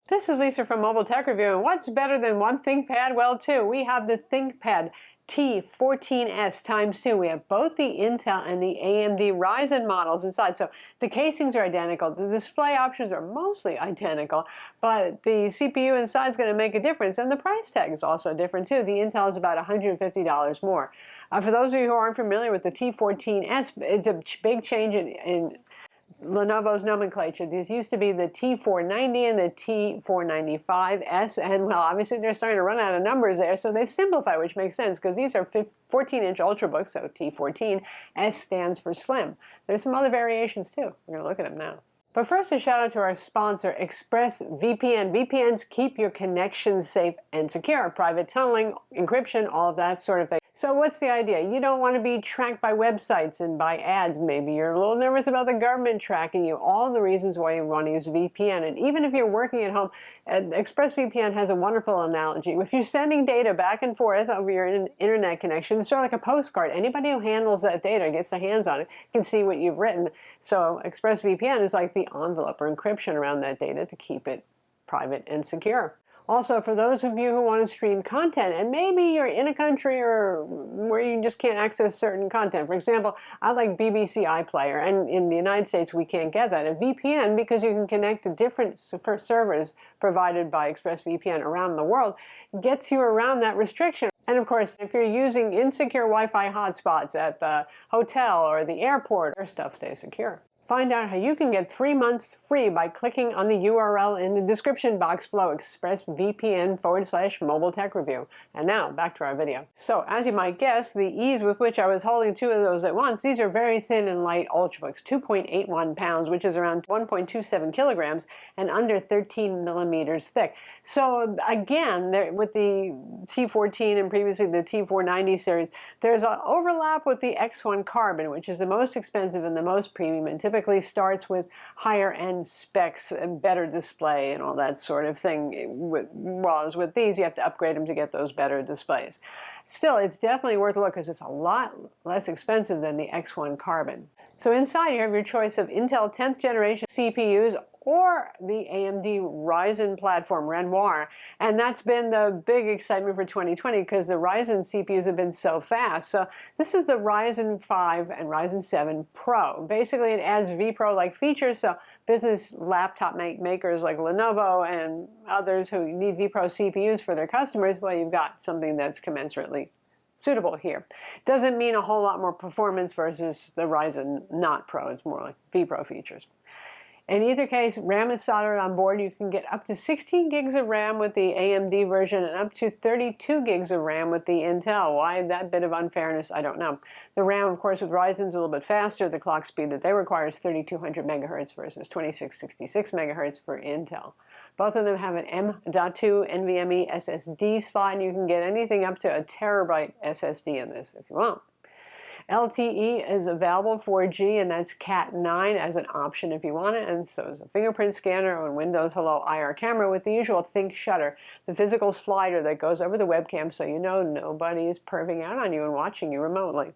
This is Lisa from Mobile Tech Review, and what's better than one ThinkPad? Well, two. We have the ThinkPad T14s ×2. We have both the Intel and the AMD Ryzen models inside. So the casings are identical. The display options are mostly identical, but the CPU inside is going to make a difference, and the price tag is also different too. The Intel is about $150 more. For those of you who aren't familiar with the T14s, it's a big change in Lenovo's nomenclature. These used to be the T490 and the T495S, and well, obviously they're starting to run out of numbers there, so they've simplified, which makes sense because these are 14-inch Ultrabooks, so T14. S stands for slim. There's some other variations too. We're going to look at them now. But first, a shout out to our sponsor, Expressvpn. VPNs keep your connections safe and secure. Private tunneling, encryption, all of that sort of thing. So what's the idea? You don't want to be tracked by websites and by ads. Maybe you're a little nervous about the government tracking you. All the reasons why you want to use VPN. And even if you're working at home, Expressvpn has a wonderful analogy. If you're sending data back and forth over your internet connection, it's sort of like a postcard. Anybody who handles that data, gets their hands on it, can see what you've written. So Expressvpn is like the envelope or encryption around that data to keep it private and secure. Also, for those of you who want to stream content, and maybe you're in a country or where you just can't access certain content. For example, I like BBC iPlayer, and in the United States we can't get that. A VPN, because you can connect to different servers provided by ExpressVPN around the world, gets you around that restriction. And of course, if you're using insecure Wi-Fi hotspots at the hotel or the airport, your stuff stays secure. Find out how you can get 3 months free by clicking on the URL in the description box below, expressvpn/MobileTechReview. And now, back to our video. So, as you might guess, the ease with which I was holding two of those at once, these are very thin and light Ultrabooks, 2.81 pounds, which is around 1.27 kilograms, and under 13 millimeters thick. So, again, with the T14 and previously the T490 series, there's an overlap with the X1 Carbon, which is the most expensive and the most premium, and typically starts with higher end specs and better display and all that sort of thing. Whereas with these, you have to upgrade them to get those better displays. Still, it's definitely worth a look because it's a lot less expensive than the X1 Carbon. So inside, you have your choice of Intel 10th generation CPUs or the AMD Ryzen platform, Renoir. And that's been the big excitement for 2020 because the Ryzen CPUs have been so fast. So this is the Ryzen 5 and Ryzen 7 Pro. Basically, it adds vPro-like features, so business laptop makers like Lenovo and others who need vPro CPUs for their customers, well, you've got something that's commensurately suitable here. Doesn't mean a whole lot more performance versus the Ryzen not Pro. It's more like vPro features. In either case, RAM is soldered on board. You can get up to 16 gigs of RAM with the AMD version and up to 32 gigs of RAM with the Intel. Why that bit of unfairness, I don't know. The RAM, of course, with Ryzen is a little bit faster. The clock speed that they require is 3200 megahertz versus 2666 megahertz for Intel. Both of them have an M.2 NVMe SSD slot, and you can get anything up to a terabyte SSD in this if you want. LTE is available 4G, and that's Cat9 as an option if you want it, and so is a fingerprint scanner and Windows Hello IR camera with the usual Think shutter, the physical slider that goes over the webcam so you know nobody is perving out on you and watching you remotely.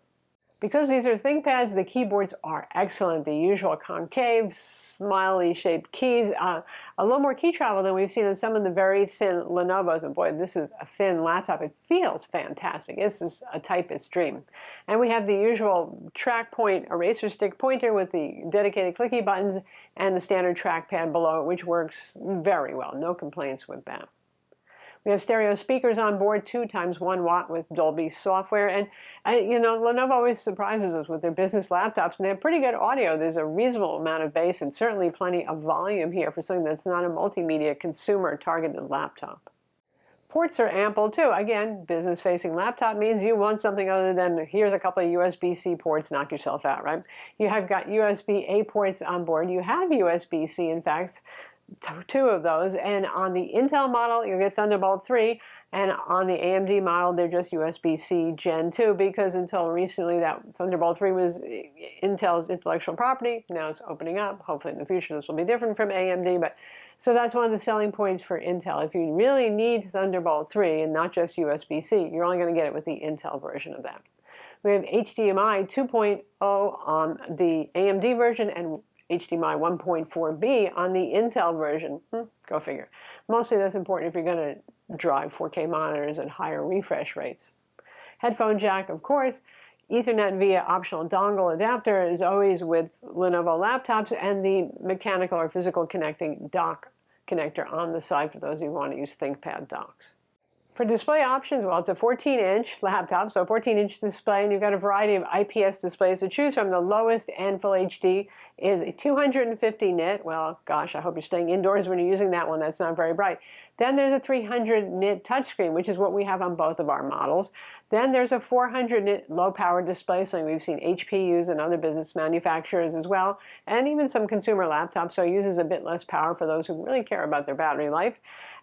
Because these are ThinkPads, the keyboards are excellent. The usual concave, smiley-shaped keys. A little more key travel than we've seen in some of the very thin Lenovo's. And boy, this is a thin laptop. It feels fantastic. This is a typist's dream. And we have the usual track point eraser stick pointer with the dedicated clicky buttons and the standard trackpad below it, which works very well. No complaints with that. We have stereo speakers on board, 2 × 1 watt with Dolby software. And, you know, Lenovo always surprises us with their business laptops, and they have pretty good audio. There's a reasonable amount of bass and certainly plenty of volume here for something that's not a multimedia consumer-targeted laptop. Ports are ample too. Again, business-facing laptop means you want something other than here's a couple of USB-C ports, knock yourself out, right? You have got USB-A ports on board. You have USB-C, in fact, 2 of those, and on the Intel model you get Thunderbolt 3, and on the AMD model they're just USB-C Gen 2, because until recently that Thunderbolt 3 was Intel's intellectual property. Now it's opening up. Hopefully in the future this will be different from AMD, but so that's one of the selling points for Intel. If you really need Thunderbolt 3 and not just USB-C, you're only going to get it with the Intel version of that. We have HDMI 2.0 on the AMD version and HDMI 1.4b on the Intel version. Go figure. Mostly that's important if you're going to drive 4K monitors at higher refresh rates. Headphone jack, of course. Ethernet via optional dongle adapter is always with Lenovo laptops, and the mechanical or physical connecting dock connector on the side for those who want to use ThinkPad docks. For display options, well, it's a 14-inch laptop, so a 14-inch display, and you've got a variety of IPS displays to choose from. The lowest and Full HD is a 250 nit. Well, gosh, I hope you're staying indoors when you're using that one. That's not very bright. Then there's a 300 nit touchscreen, which is what we have on both of our models. Then there's a 400 nit low-power display, something we've seen HP use and other business manufacturers as well, and even some consumer laptops, so it uses a bit less power for those who really care about their battery life,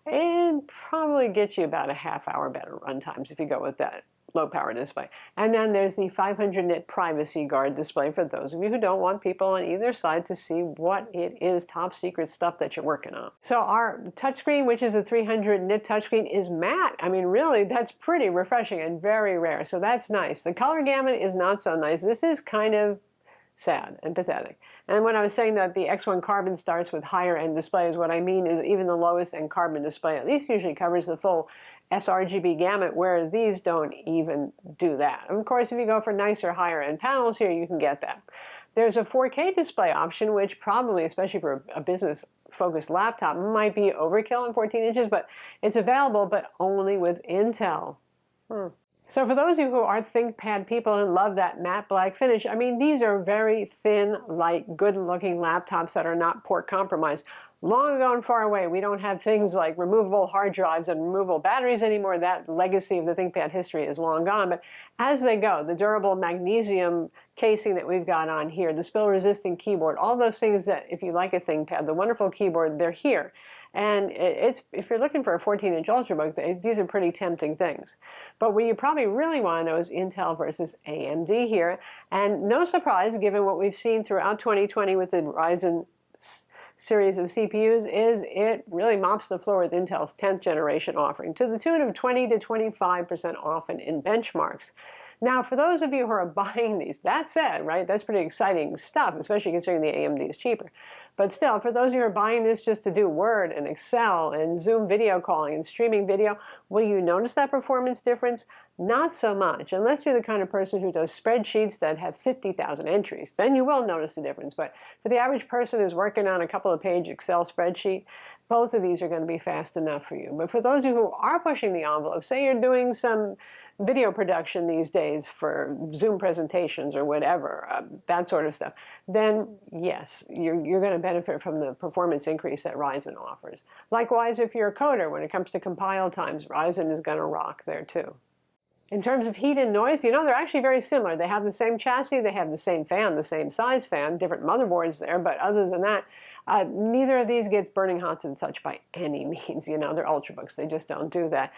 and probably gets you about a half-hour better run times if you go with that low-power display. And then there's the 500 nit privacy guard display for those of you who don't want people on either side to see what it is top secret stuff that you're working on. So our touchscreen, which is a 300 nit touchscreen, is matte. I mean, really, that's pretty refreshing and very rare, so that's nice. The color gamut is not so nice. This is kind of sad and pathetic. And when I was saying that the X1 Carbon starts with higher end displays, what I mean is even the lowest end Carbon display at least usually covers the full sRGB gamut, where these don't even do that. And of course, if you go for nicer higher end panels here, you can get that. There's a 4K display option, which probably, especially for a business focused laptop, might be overkill on 14 inches, but it's available, but only with Intel. So for those of you who are ThinkPad people and love that matte black finish, I mean, these are very thin, light, good-looking laptops that are not port compromised. Long ago and far away, we don't have things like removable hard drives and removable batteries anymore. That legacy of the ThinkPad history is long gone. But as they go, the durable magnesium casing that we've got on here, the spill-resistant keyboard, all those things that, if you like a ThinkPad, the wonderful keyboard, they're here. And if you're looking for a 14-inch Ultrabook, these are pretty tempting things. But what you probably really want to know is Intel versus AMD here. And no surprise, given what we've seen throughout 2020 with the Ryzen series of CPUs, is it really mops the floor with Intel's 10th generation offering, to the tune of 20 to 25% off in benchmarks. Now, for those of you who are buying these, that said, right, that's pretty exciting stuff, especially considering the AMD is cheaper. But still, for those of you who are buying this just to do Word and Excel and Zoom video calling and streaming video, will you notice that performance difference? Not so much, unless you're the kind of person who does spreadsheets that have 50,000 entries. Then you will notice the difference. But for the average person who's working on a couple of page Excel spreadsheet, both of these are going to be fast enough for you. But for those of you who are pushing the envelope, say you're doing some video production these days for Zoom presentations or whatever, that sort of stuff, then yes, you're going to benefit from the performance increase that Ryzen offers. Likewise, if you're a coder, when it comes to compile times, Ryzen is going to rock there too. In terms of heat and noise, you know, they're actually very similar. They have the same chassis, they have the same fan, the same size fan, different motherboards there, but other than that, neither of these gets burning hot to the touch by any means. You know, they're Ultrabooks, they just don't do that.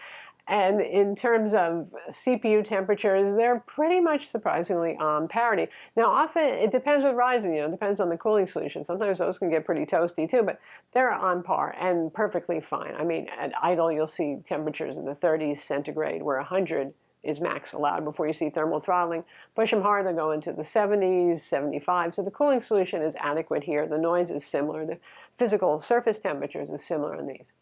And in terms of CPU temperatures, they're pretty much surprisingly on parity. Now, often it depends with Ryzen, you know, it depends on the cooling solution. Sometimes those can get pretty toasty too, but they're on par and perfectly fine. I mean, at idle, you'll see temperatures in the 30s centigrade, where 100 is max allowed before you see thermal throttling. Push them hard, they'll go into the 70s, 75. So the cooling solution is adequate here. The noise is similar. The physical surface temperatures is similar in these.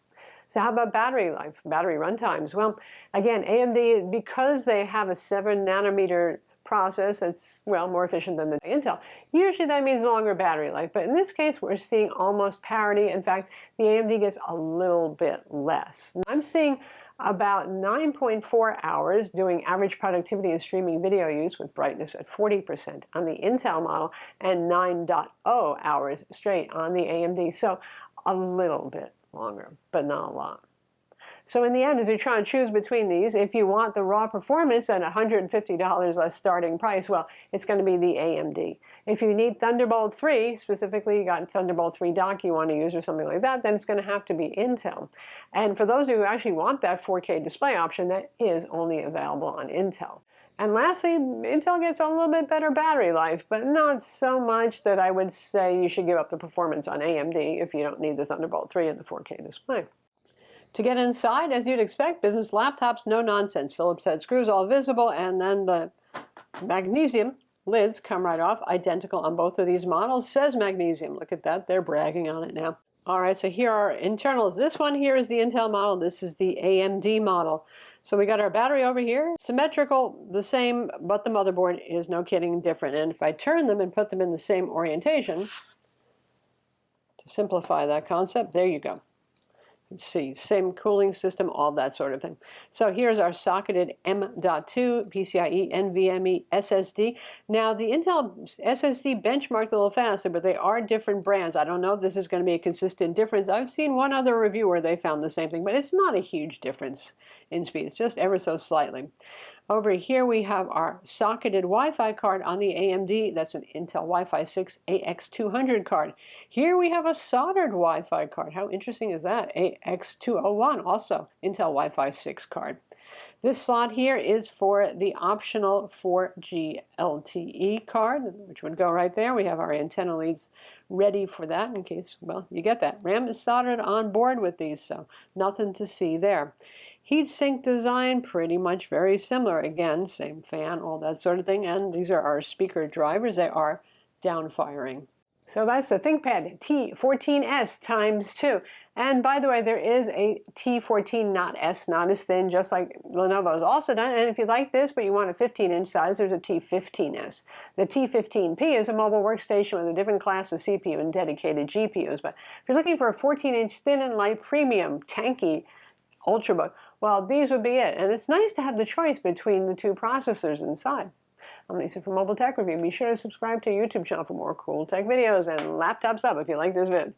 So how about battery life, battery run times? Well, again, AMD, because they have a 7 nanometer process that's, well, more efficient than the Intel, usually that means longer battery life. But in this case, we're seeing almost parity. In fact, the AMD gets a little bit less. I'm seeing about 9.4 hours doing average productivity and streaming video use with brightness at 40% on the Intel model, and 9.0 hours straight on the AMD. So a little bit longer, but not a lot. So in the end, as you try and choose between these, if you want the raw performance at $150 less starting price, well, it's going to be the AMD. If you need Thunderbolt 3, specifically you got Thunderbolt 3 dock you want to use or something like that, then it's going to have to be Intel. And for those of you who actually want that 4K display option, that is only available on Intel. And lastly, Intel gets a little bit better battery life, but not so much that I would say you should give up the performance on AMD if you don't need the Thunderbolt 3 and the 4K display. To get inside, as you'd expect, business laptops, no nonsense. Phillips head screws all visible, and then the magnesium lids come right off, identical on both of these models. Says magnesium. Look at that. They're bragging on it now. All right, so here are internals. This one here is the Intel model. This is the AMD model. So we got our battery over here. Symmetrical, the same, but the motherboard is, no kidding, different. And if I turn them and put them in the same orientation, to simplify that concept, there you go. Let's see, same cooling system, all that sort of thing. So here's our socketed M.2 PCIe NVMe SSD. Now the Intel SSD benchmarked a little faster, but they are different brands. I don't know if this is going to be a consistent difference. I've seen one other review where they found the same thing, but it's not a huge difference in speeds, just ever so slightly. Over here we have our socketed Wi-Fi card on the AMD. That's an Intel Wi-Fi 6 AX200 card. Here we have a soldered Wi-Fi card. How interesting is that? AX201, also Intel Wi-Fi 6 card. This slot here is for the optional 4G LTE card, which would go right there. We have our antenna leads ready for that in case, well, you get that. RAM is soldered on board with these, so nothing to see there. Heatsink design, pretty much very similar. Again, same fan, all that sort of thing. And these are our speaker drivers. They are down-firing. So that's the ThinkPad T14s times 2. And by the way, there is a T14 not S, not as thin, just like Lenovo's also done. And if you like this, but you want a 15-inch size, there's a T15s. The T15P is a mobile workstation with a different class of CPU and dedicated GPUs. But if you're looking for a 14-inch thin and light premium, tanky Ultrabook, well, these would be it. And it's nice to have the choice between the two processors inside. I'm Lisa from Mobile Tech Review. Be sure to subscribe to our YouTube channel for more cool tech videos, and laptops up if you like this vid.